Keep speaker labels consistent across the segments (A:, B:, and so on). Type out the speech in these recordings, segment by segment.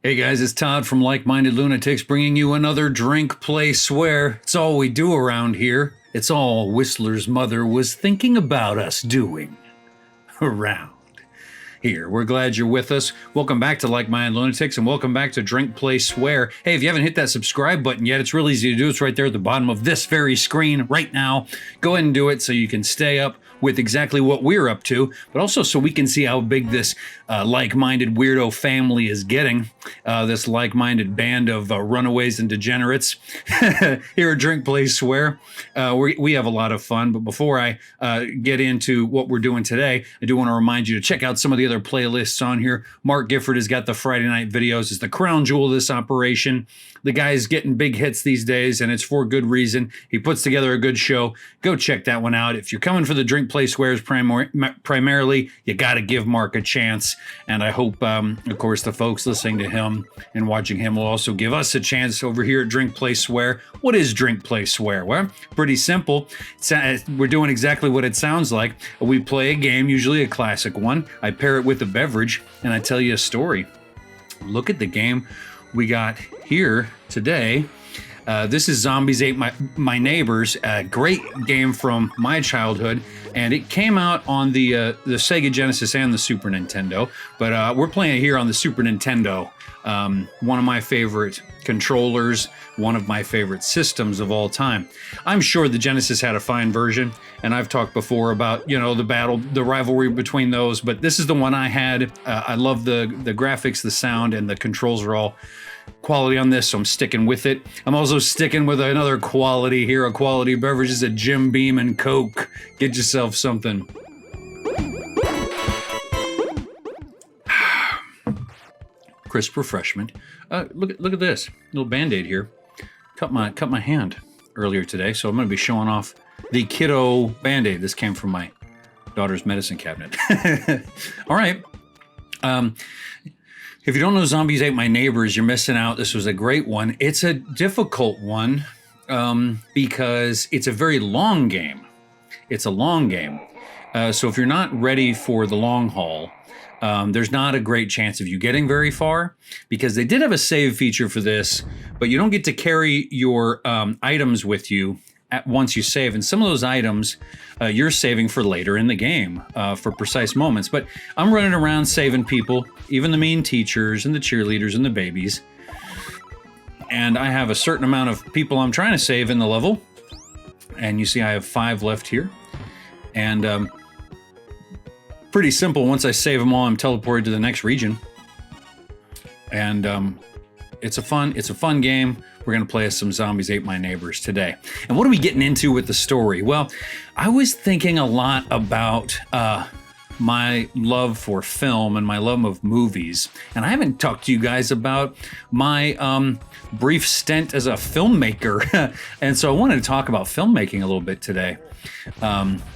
A: Hey guys, it's Todd from Like-Minded Lunatics bringing you another Drink, Play, Swear. It's all we do around here. It's all Whistler's mother was thinking about us doing around here. We're glad you're with us. Welcome back to Like-Minded Lunatics and welcome back to Drink, Play, Swear. Hey, if you haven't hit that subscribe button yet, it's real easy to do. It's right there at the bottom of this very screen right now. Go ahead and do it so you can stay up with exactly what we're up to, but also so we can see how big this like-minded weirdo family is getting, this like-minded band of runaways and degenerates here at Drink, Play, Swear. We have a lot of fun, but before I get into what we're doing today, I do want to remind you to check out some of the other playlists on here. Mark Gifford has got the Friday night videos. It's the crown jewel of this operation. The guy's getting big hits these days, and it's for good reason. He puts together a good show. Go check that one out. If you're coming for the Drink, Play, Swears primarily, you got to give Mark a chance. And I hope, of course, the folks listening to him and watching him will also give us a chance over here at Drink, Play, Swear. What is Drink, Play, Swear? Well, pretty simple. We're doing exactly what it sounds like. We play a game, usually a classic one. I pair it with a beverage, and I tell you a story. Look at the game we got here today. This is Zombies Ate My Neighbors, a great game from my childhood, and it came out on the Sega Genesis and the Super Nintendo, but we're playing it here on the Super Nintendo. One of my favorite controllers, one of my favorite systems of all time. I'm sure the Genesis had a fine version, and I've talked before about, the rivalry between those, but this is the one I had. I love the graphics, the sound, and the controls are all quality on this, so I'm sticking with it. I'm also sticking with another quality here, a quality beverage. This is a Jim Beam and Coke. Get yourself something. Crisp refreshment. Look at this little Band-Aid here. Cut my hand earlier today, so I'm going to be showing off the kiddo Band-Aid. This came from my daughter's medicine cabinet. All right. If you don't know Zombies Ate My Neighbors, you're missing out. This was a great one. It's a difficult one because it's a very long game. It's a long game. So if you're not ready for the long haul, there's not a great chance of you getting very far, because they did have a save feature for this, but you don't get to carry your items with you once you save. And some of those items you're saving for later in the game for precise moments. But I'm running around saving people, even the mean teachers and the cheerleaders and the babies. And I have a certain amount of people I'm trying to save in the level. And you see I have 5 left here. And pretty simple. Once I save them all, I'm teleported to the next region. And it's a fun game. We're going to play some Zombies Ate My Neighbors today. And what are we getting into with the story? Well, I was thinking a lot about my love for film and my love of movies. And I haven't talked to you guys about my brief stint as a filmmaker. And so I wanted to talk about filmmaking a little bit today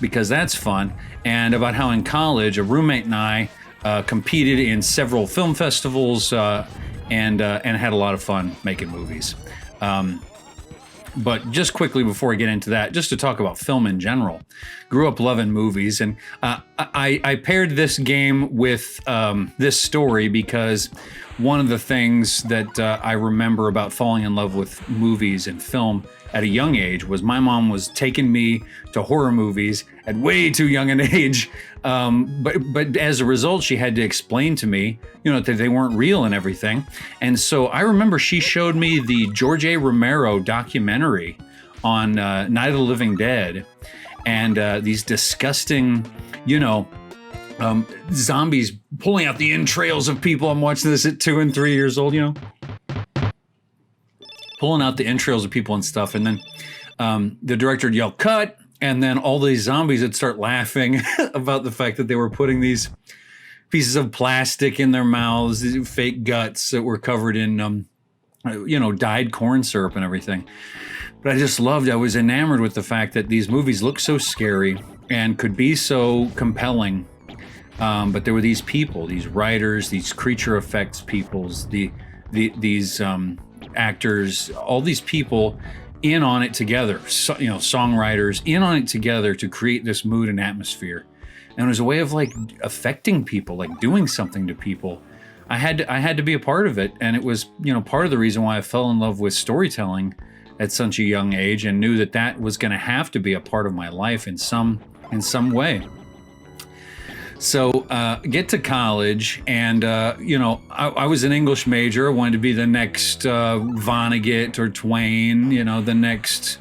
A: because that's fun. And about how in college, a roommate and I competed in several film festivals and had a lot of fun making movies. But just quickly before I get into that, just to talk about film in general, grew up loving movies, and I paired this game with this story because one of the things that I remember about falling in love with movies and film at a young age was my mom was taking me to horror movies at way too young an age. But as a result, she had to explain to me, that they weren't real and everything. And so I remember she showed me the George A. Romero documentary on Night of the Living Dead, and these disgusting, zombies pulling out the entrails of people. I'm watching this at 2 and 3 years old, pulling out the entrails of people and stuff. And then the director would yell, "Cut!" And then all these zombies would start laughing about the fact that they were putting these pieces of plastic in their mouths, these fake guts that were covered in, dyed corn syrup and everything. But I was enamored with the fact that these movies looked so scary and could be so compelling. But there were these people, these writers, these creature effects peoples, these actors, all these people in on it together, songwriters in on it together to create this mood and atmosphere. And it was a way of affecting people, doing something to people. I had to be a part of it, and it was, you know, part of the reason why I fell in love with storytelling at such a young age, and knew that that was going to have to be a part of my life in some way. So get to college, and you know, I was an English major. I wanted to be the next Vonnegut or Twain, you know, the next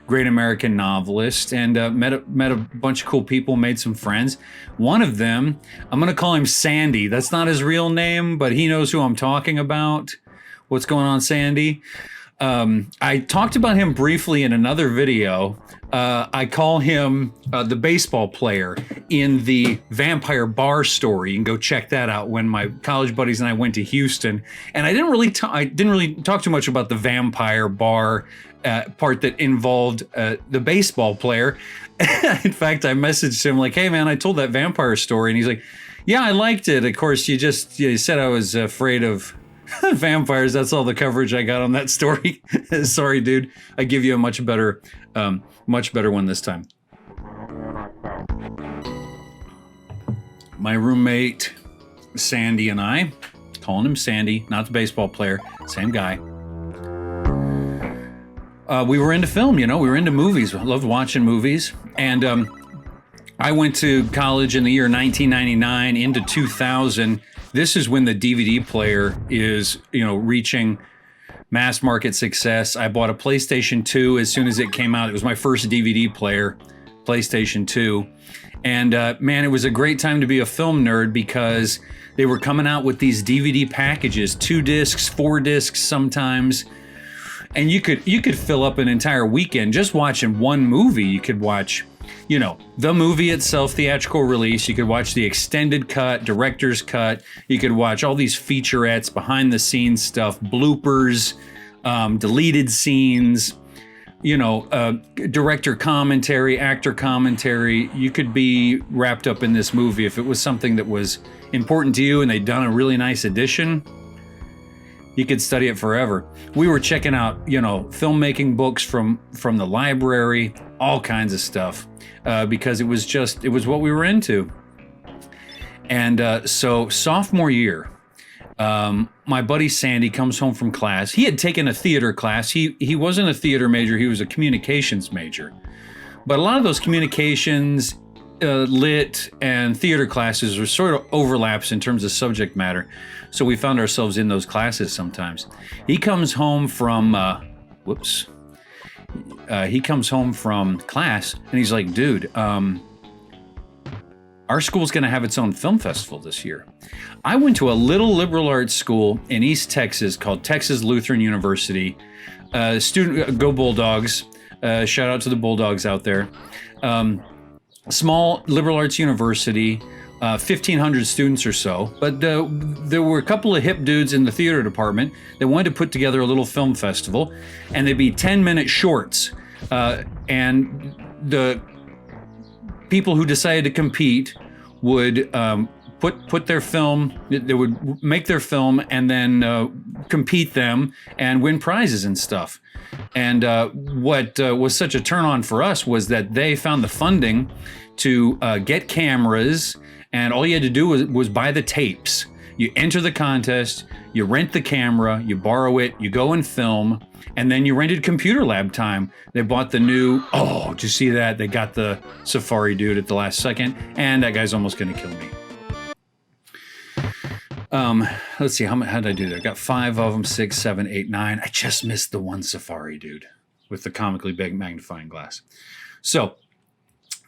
A: great American novelist, and met a bunch of cool people, made some friends. One of them, I'm going to call him Sandy. That's not his real name, but he knows who I'm talking about. What's going on, Sandy? I talked about him briefly in another video. I call him the baseball player in the Vampire Bar story. You can go check that out. When my college buddies and I went to Houston, and I didn't really talk too much about the Vampire Bar part that involved the baseball player. In fact, I messaged him like, "Hey man, I told that vampire story," and he's like, "Yeah, I liked it. Of course, you said I was afraid of vampires. That's all the coverage I got on that story." Sorry, dude. I give you a much better one this time. My roommate Sandy and I, calling him Sandy, not the baseball player, same guy. We were into film, you know, we were into movies. We loved watching movies. And I went to college in the year 1999 into 2000. This is when the DVD player is, you know, reaching mass market success. I bought a PlayStation 2 as soon as it came out. It was my first DVD player, PlayStation 2. And man, it was a great time to be a film nerd, because they were coming out with these DVD packages, 2 discs, 4 discs sometimes. And you could fill up an entire weekend just watching one movie. You could watch, you know, the movie itself, theatrical release. You could watch the extended cut, director's cut. You could watch all these featurettes, behind the scenes stuff, bloopers, deleted scenes, you know, director commentary, actor commentary. You could be wrapped up in this movie if it was something that was important to you and they'd done a really nice edition. You could study it forever. We were checking out, you know, filmmaking books from the library, all kinds of stuff, because it was what we were into. And so sophomore year, my buddy Sandy comes home from class. He had taken a theater class. He wasn't a theater major, he was a communications major. But a lot of those communications, lit and theater classes were sort of overlaps in terms of subject matter. So we found ourselves in those classes sometimes. He comes home from, he comes home from class and he's like, "Dude, our school's gonna have its own film festival this year." I went to a little liberal arts school in East Texas called Texas Lutheran University. Go Bulldogs. Shout out to the Bulldogs out there. Small liberal arts university, 1,500 students or so. But there were a couple of hip dudes in the theater department that wanted to put together a little film festival, and they'd be 10-minute shorts. And the people who decided to compete would put their film, they would make their film and then compete them and win prizes and stuff. And what was such a turn on for us was that they found the funding to get cameras, and all you had to do was buy the tapes. You enter the contest, you rent the camera, you borrow it, you go and film, and then you rented computer lab time. They bought the new, did you see that? They got the Safari dude at the last second, and that guy's almost gonna kill me. Let's see, how did I do that? I got 5 of them, 6, 7, 8, 9. I just missed the one Safari dude with the comically big magnifying glass. So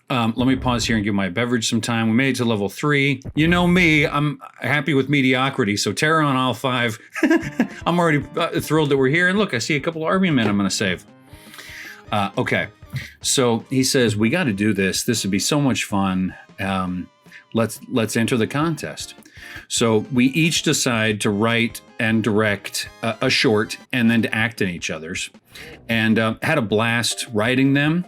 A: let me pause here and give my beverage some time. We made it to level 3. You know me, I'm happy with mediocrity. So Terra on all 5. I'm already thrilled that we're here. And look, I see a couple of army men I'm going to save. Okay, so he says, "We got to do this. This would be so much fun. Let's enter the contest." So we each decide to write and direct a short and then to act in each other's, and had a blast writing them,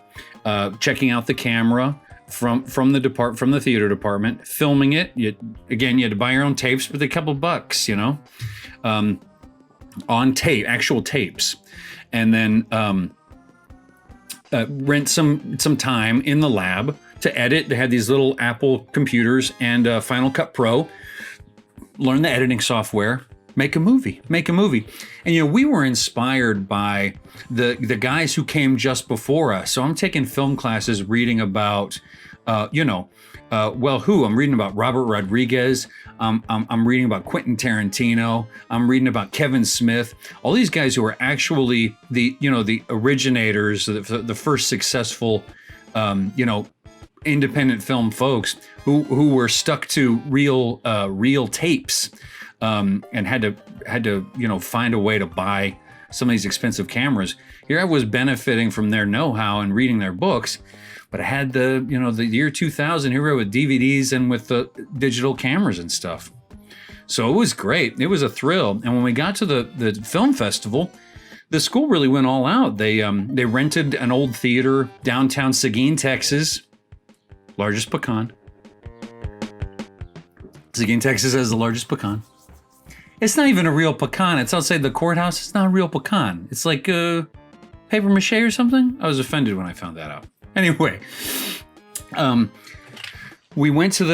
A: checking out the camera from the theater department, filming it. You had to buy your own tapes, but a couple bucks, you know, on tape, actual tapes, and then rent some time in the lab to edit. They had these little Apple computers and Final Cut Pro. learn the editing software, make a movie. And, we were inspired by the guys who came just before us. So I'm taking film classes reading about, who? I'm reading about Robert Rodriguez. I'm reading about Quentin Tarantino. I'm reading about Kevin Smith. All these guys who are actually the originators, the first successful, independent film folks who were stuck to real tapes, and had to find a way to buy some of these expensive cameras. Here I was benefiting from their know-how and reading their books, but I had the year 2000 here with DVDs and with the digital cameras and stuff. So it was great. It was a thrill. And when we got to the film festival, the school really went all out. They rented an old theater downtown Seguin, Texas, largest pecan. Seguin, Texas has the largest pecan. It's not even a real pecan. It's outside the courthouse. It's not a real pecan. It's like paper mache or something. I was offended when I found that out. Anyway, we went to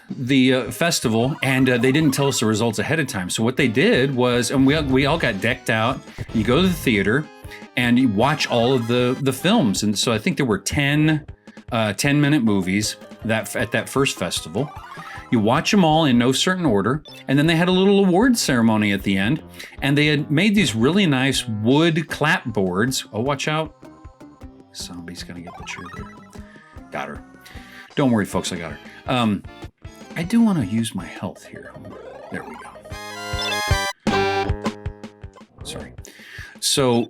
A: the festival, and they didn't tell us the results ahead of time. So what they did was, and we all got decked out. You go to the theater and you watch all of the films. And so I think there were 10-minute movies at that first festival. You watch them all in no certain order, and then they had a little award ceremony at the end, and they had made these really nice wood clapboards. Oh, watch out. Somebody's gonna get the cheerleader. Got her. Don't worry, folks, I got her. I do want to use my health here. There we go. Sorry. So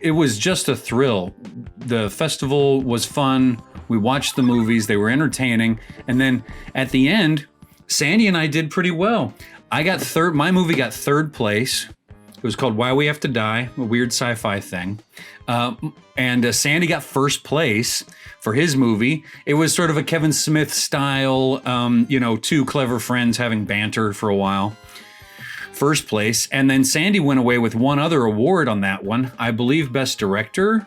A: it was just a thrill. The festival was fun. We watched the movies. They were entertaining. And then at the end, Sandy and I did pretty well. My movie got third place. It was called Why We Have to Die, a weird sci-fi thing. And Sandy got first place for his movie. It was sort of a Kevin Smith style, two clever friends having banter for a while. First place. And then Sandy went away with one other award on that one. I believe Best Director.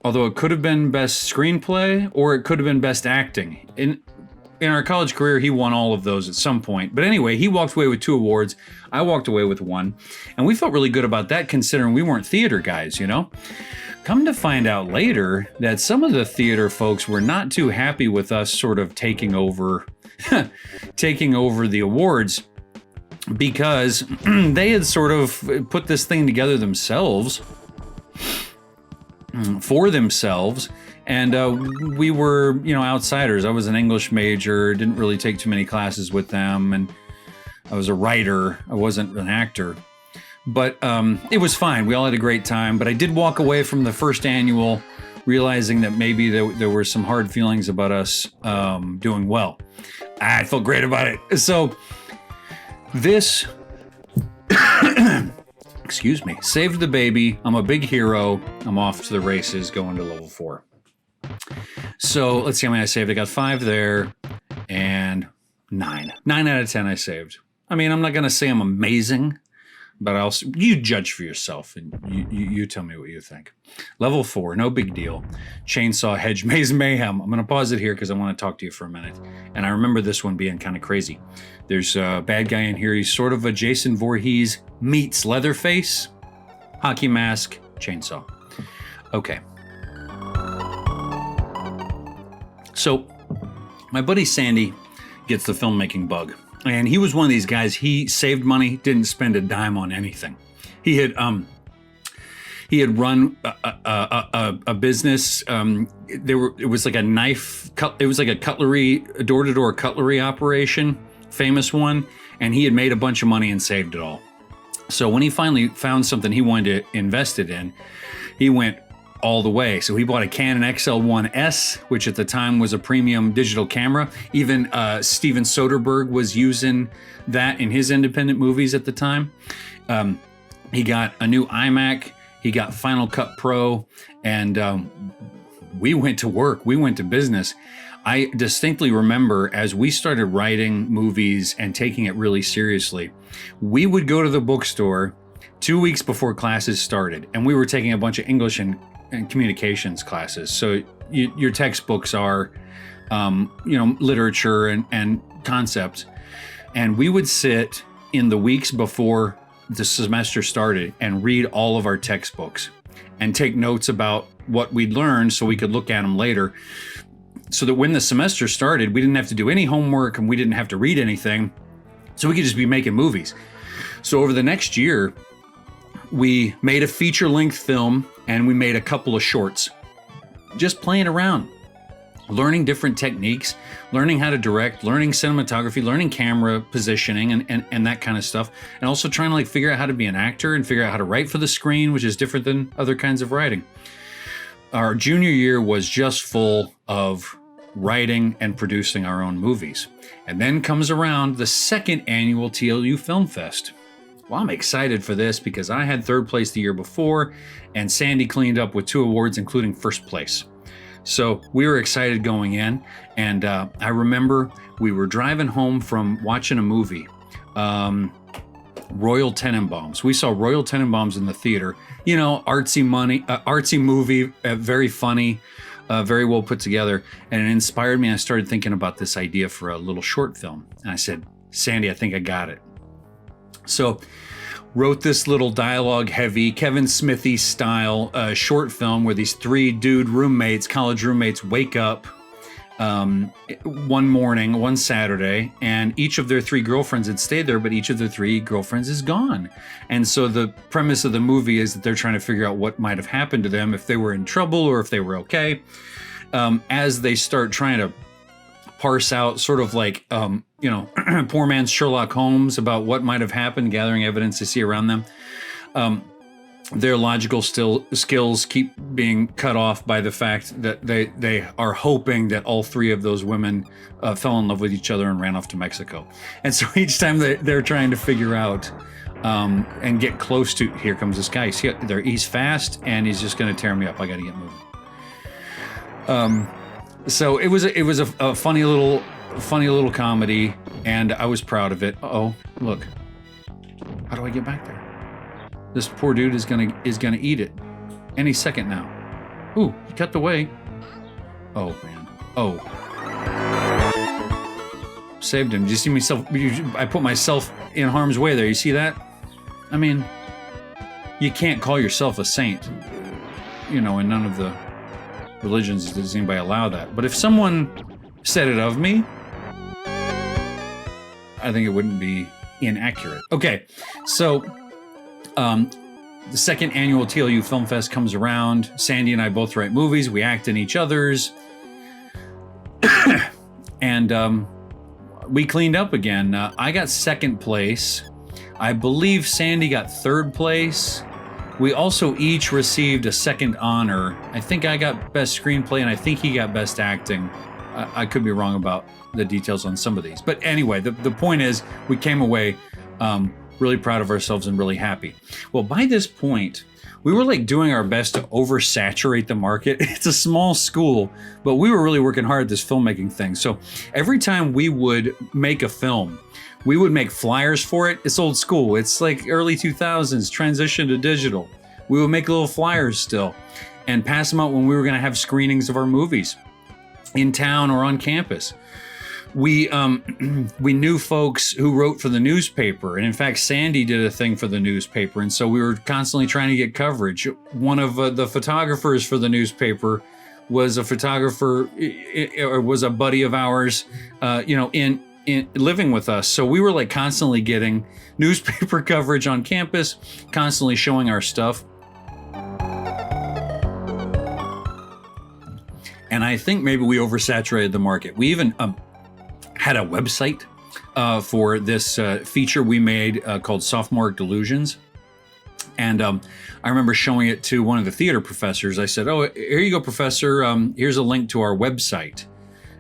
A: Although it could have been Best Screenplay, or it could have been Best Acting. In our college career, he won all of those at some point. But anyway, he walked away with 2 awards. I walked away with 1. And we felt really good about that, considering we weren't theater guys, Come to find out later that some of the theater folks were not too happy with us sort of taking over the awards, because they had sort of put this thing together themselves, for themselves. And we were, outsiders. I was an English major, didn't really take too many classes with them. And I was a writer. I wasn't an actor. But it was fine. We all had a great time. But I did walk away from the first annual realizing that maybe there were some hard feelings about us doing well. I felt great about it. So this... excuse me, saved the baby. I'm a big hero. I'm off to the races, going to level 4. So let's see how many I saved. I got 5 there and 9. 9 out of 10 I saved. I mean, I'm not going to say I'm amazing, but you judge for yourself and you tell me what you think. Level 4, no big deal. Chainsaw, hedge, maze, mayhem. I'm going to pause it here because I want to talk to you for a minute. And I remember this one being kind of crazy. There's a bad guy in here. He's sort of a Jason Voorhees meets Leatherface. Hockey mask, chainsaw. Okay. So my buddy Sandy gets the filmmaking bug. And he was one of these guys. He saved money, didn't spend a dime on anything. He had run a business. It was like a cutlery, a door-to-door cutlery operation, famous one, and he had made a bunch of money and saved it all. So when he finally found something he wanted to invest it in, he went all the way. So he bought a Canon XL1S, which at the time was a premium digital camera. Even Steven Soderbergh was using that in his independent movies at the time. He got a new iMac. He got Final Cut Pro, and we went to work. We went to business. I distinctly remember as we started writing movies and taking it really seriously, we would go to the bookstore 2 weeks before classes started, and we were taking a bunch of English and communications classes. So your textbooks are, literature and concepts. And we would sit in the weeks before the semester started and read all of our textbooks and take notes about what we'd learned so we could look at them later. So that when the semester started, we didn't have to do any homework and we didn't have to read anything. So we could just be making movies. So over the next year, we made a feature-length film and we made a couple of shorts. Just playing around, learning different techniques, learning how to direct, learning cinematography, learning camera positioning and that kind of stuff. And also trying to like figure out how to be an actor and figure out how to write for the screen, which is different than other kinds of writing. Our junior year was just full of writing and producing our own movies. And then comes around the second annual TLU Film Fest. Well, I'm excited for this because I had third place the year before and Sandy cleaned up with 2 awards, including first place. So we were excited going in. And I remember we were driving home from watching a movie, Royal Tenenbaums. We saw Royal Tenenbaums in the theater. You know, artsy movie, very funny, very well put together. And it inspired me. I started thinking about this idea for a little short film. And I said, Sandy, I think I got it. So wrote this little dialogue heavy, Kevin Smithy style short film where these 3 college roommates wake up one morning, one Saturday, and each of their 3 girlfriends had stayed there, but each of their 3 girlfriends is gone. And so the premise of the movie is that they're trying to figure out what might have happened to them, if they were in trouble or if they were okay, as they start trying to parse out sort of like, poor man's Sherlock Holmes about what might have happened, gathering evidence they see around them. Their logical skills keep being cut off by the fact that they are hoping that all 3 of those women fell in love with each other and ran off to Mexico. And so each time they're trying to figure out and get close to, here comes this guy. He's fast and he's just going to tear me up. I got to get moving. So it was a funny little comedy, and I was proud of it. Oh, look! How do I get back there? This poor dude is gonna eat it any second now. Ooh, he cut away. Oh man. Oh. Saved him. Did you see myself? I put myself in harm's way there. You see that? I mean, you can't call yourself a saint. In none of the religions does anybody allow that. But if someone said it of me, I think it wouldn't be inaccurate. Okay, so the second annual TLU Film Fest comes around. Sandy and I both write movies. We act in each other's. And we cleaned up again. I got second place. I believe Sandy got third place. We also each received a second honor. I think I got best screenplay and I think he got best acting. I could be wrong about the details on some of these. But anyway, the point is we came away really proud of ourselves and really happy. Well, by this point, we were like doing our best to oversaturate the market. It's a small school, but we were really working hard at this filmmaking thing. So every time we would make a film, we would make flyers for it. It's old school. It's like early 2000s, transition to digital. We would make little flyers still and pass them out when we were going to have screenings of our movies in town or on campus. We knew folks who wrote for the newspaper. And in fact, Sandy did a thing for the newspaper. And so we were constantly trying to get coverage. One of the photographers for the newspaper was a photographer, or was a buddy of ours, in living with us. So we were like constantly getting newspaper coverage on campus, constantly showing our stuff. And I think maybe we oversaturated the market. We even had a website for this feature we made called Sophomore Delusions. And I remember showing it to one of the theater professors. I said, "Oh, here you go, professor. Here's a link to our website."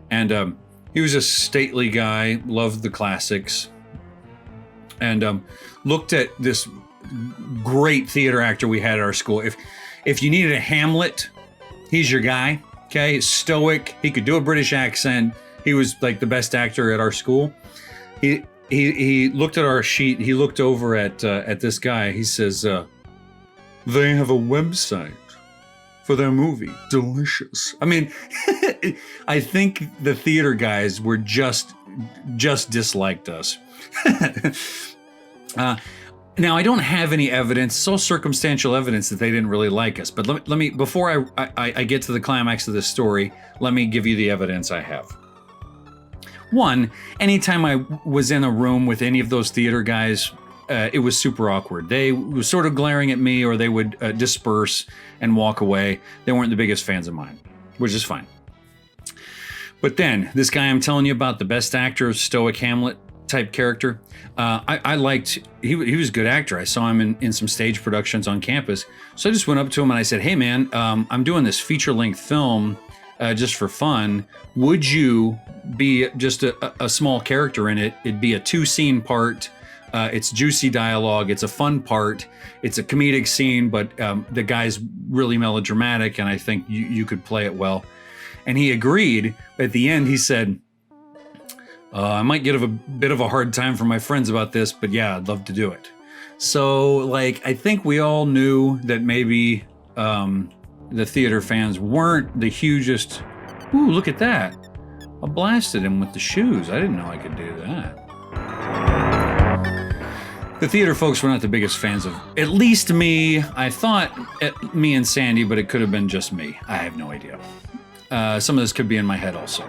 A: And he was a stately guy, loved the classics, and looked at this great theater actor we had at our school. If you needed a Hamlet, he's your guy. Okay, stoic. He could do a British accent. He was like the best actor at our school. He looked at our sheet. He looked over at this guy. He says, "They have a website for their movie. Delicious." I mean, I think the theater guys were just just disliked us. Now, I don't have any evidence. It's all circumstantial evidence that they didn't really like us. But let me before I get to the climax of this story, let me give you the evidence I have. One, anytime I was in a room with any of those theater guys, it was super awkward. They were sort of glaring at me, or they would disperse and walk away. They weren't the biggest fans of mine, which is fine. But then, this guy I'm telling you about, the best actor of Stoic Hamlet type character, I liked, he was a good actor. I saw him in some stage productions on campus. So I just went up to him and I said, hey man, I'm doing this feature-length film just for fun. Would you be just a small character in it? It'd be a 2-scene part. It's juicy dialogue. It's a fun part. It's a comedic scene, but the guy's really melodramatic, and I think you could play it well. And he agreed. At the end, he said, I might get a bit of a hard time from my friends about this, but yeah, I'd love to do it. So, like, I think we all knew that maybe the theater fans weren't the hugest. Ooh, look at that. I blasted him with the shoes. I didn't know I could do that. The theater folks were not the biggest fans of, at least me. I thought me and Sandy, but it could have been just me. I have no idea. Some of this could be in my head also.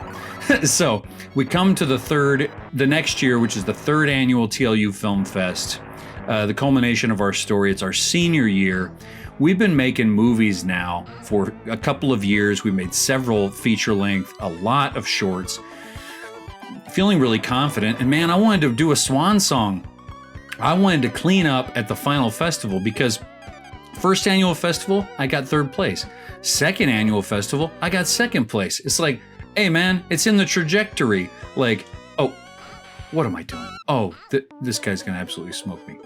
A: So we come to the next year, which is the 3rd annual TLU Film Fest, the culmination of our story. It's our senior year. We've been making movies now for a couple of years. We made several feature length, a lot of shorts, feeling really confident. And man, I wanted to do a swan song. I wanted to clean up at the final festival, because first annual festival, I got 3rd place. Second annual festival, I got 2nd place. It's like, hey man, it's in the trajectory. Like, oh, what am I doing? Oh, this guy's gonna absolutely smoke me.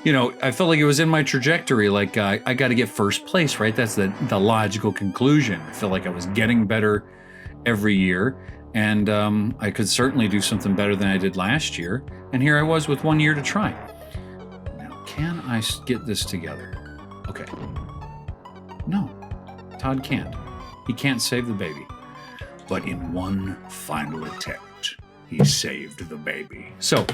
A: You know, I felt like it was in my trajectory. Like, I got to get 1st place, right? That's the logical conclusion. I felt like I was getting better every year, and I could certainly do something better than I did last year. And here I was with 1 year to try. Now, can I get this together? Okay. No, Todd can't. He can't save the baby. But in one final attempt, he saved the baby. So,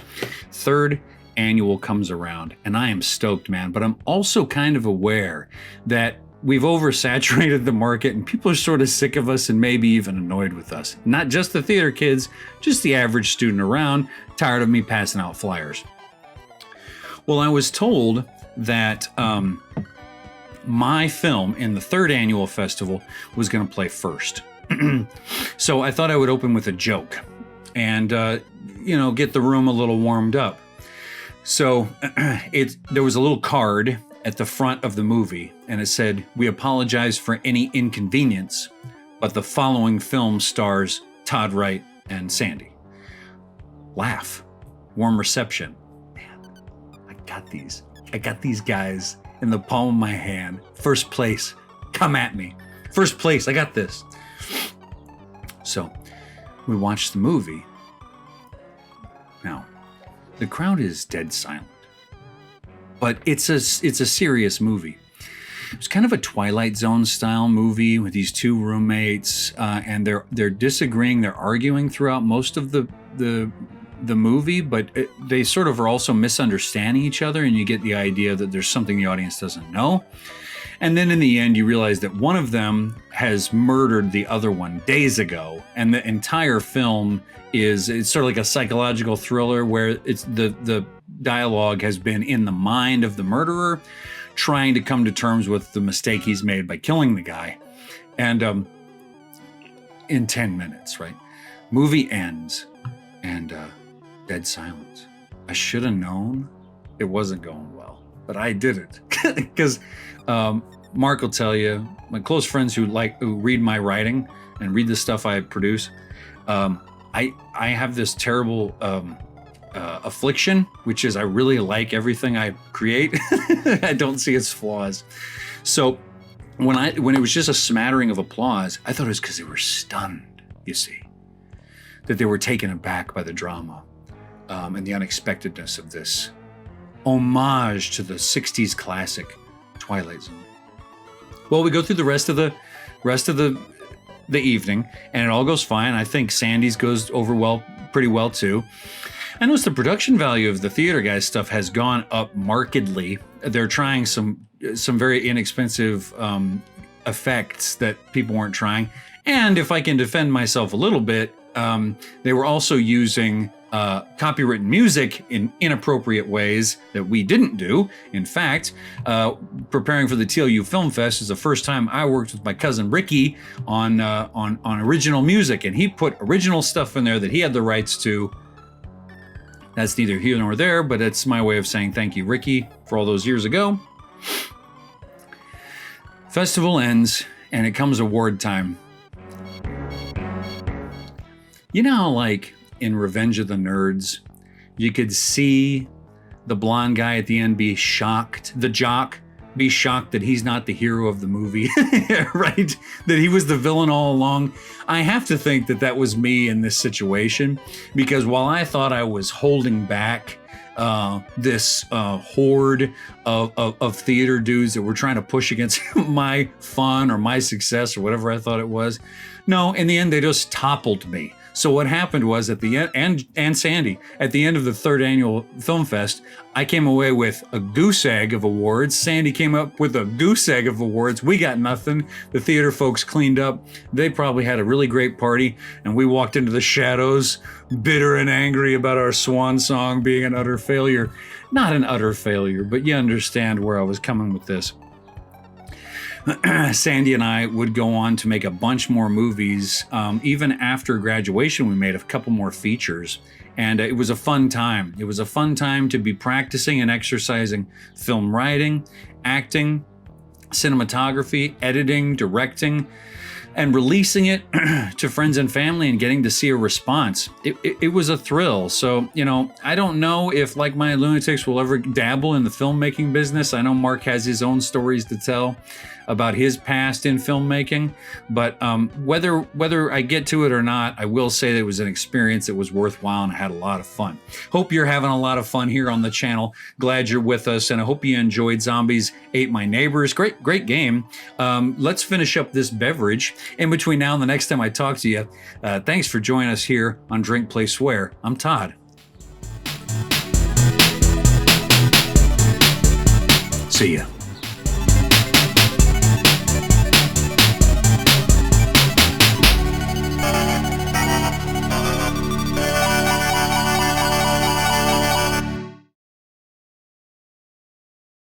A: 3rd annual comes around, and I am stoked, man. But I'm also kind of aware that we've oversaturated the market, and people are sort of sick of us and maybe even annoyed with us. Not just the theater kids, just the average student around, tired of me passing out flyers. Well, I was told that my film in the 3rd annual festival was going to play first. So I thought I would open with a joke and, get the room a little warmed up. So there was a little card at the front of the movie, and it said, "We apologize for any inconvenience, but the following film stars Todd Wright and Sandy." Laugh. Warm reception. Man, I got these guys in the palm of my hand. 1st place. Come at me. 1st place. I got this. So we watched the movie. Now, the crowd is dead silent, but it's a serious movie. It was kind of a Twilight Zone style movie with these 2 roommates, and they're disagreeing, they're arguing throughout most of the movie, but they sort of are also misunderstanding each other, and you get the idea that there's something the audience doesn't know. And then in the end, you realize that one of them has murdered the other one days ago, and the entire film it's sort of like a psychological thriller where it's the dialogue has been in the mind of the murderer, trying to come to terms with the mistake he's made by killing the guy. And in 10 minutes, right? Movie ends, and dead silence. I should have known it wasn't going well, but I did it because Mark will tell you, my close friends who read my writing and read the stuff I produce. I have this terrible affliction, which is I really like everything I create. I don't see its flaws. So when it was just a smattering of applause, I thought it was because they were stunned, you see, that they were taken aback by the drama and the unexpectedness of this homage to the 60s classic Twilight Zone. Well, we go through the rest of the evening, and it all goes fine. I think Sandy's goes over well pretty well too. I noticed the production value of the theater guys stuff has gone up markedly. They're trying some very inexpensive effects that people weren't trying. And if I can defend myself a little bit, they were also using copywritten music in inappropriate ways that we didn't do. In fact, preparing for the TLU Film Fest is the first time I worked with my cousin Ricky on original music, and he put original stuff in there that he had the rights to. That's neither here nor there, but it's my way of saying thank you, Ricky, for all those years ago. Festival ends, and it comes award time. You know how, like, in Revenge of the Nerds, you could see the blonde guy at the end be shocked, the jock be shocked that he's not the hero of the movie, right? That he was the villain all along. I have to think that that was me in this situation, because while I thought I was holding back this horde of theater dudes that were trying to push against my fun or my success or whatever I thought it was, no, in the end, they just toppled me. So what happened was at the end, and Sandy, at the end of the third annual Film Fest, I came away with a goose egg of awards. Sandy came up with a goose egg of awards. We got nothing. The theater folks cleaned up. They probably had a really great party, and we walked into the shadows, bitter and angry about our swan song being an utter failure. Not an utter failure, but you understand where I was coming with this. Sandy and I would go on to make a bunch more movies. Even after graduation, we made a couple more features, and it was a fun time. It was a fun time to be practicing and exercising film writing, acting, cinematography, editing, directing, and releasing it to friends and family and getting to see a response. It was a thrill. So, you know, I don't know if Like Minded Lunatics will ever dabble in the filmmaking business. I know Mark has his own stories to tell about his past in filmmaking, but whether I get to it or not, I will say that it was an experience that was worthwhile and I had a lot of fun. Hope you're having a lot of fun here on the channel. Glad you're with us, and I hope you enjoyed Zombies Ate My Neighbors. Great game. Let's finish up this beverage. In between now and the next time I talk to you, thanks for joining us here on Drink, Play, Swear. I'm Todd. See ya.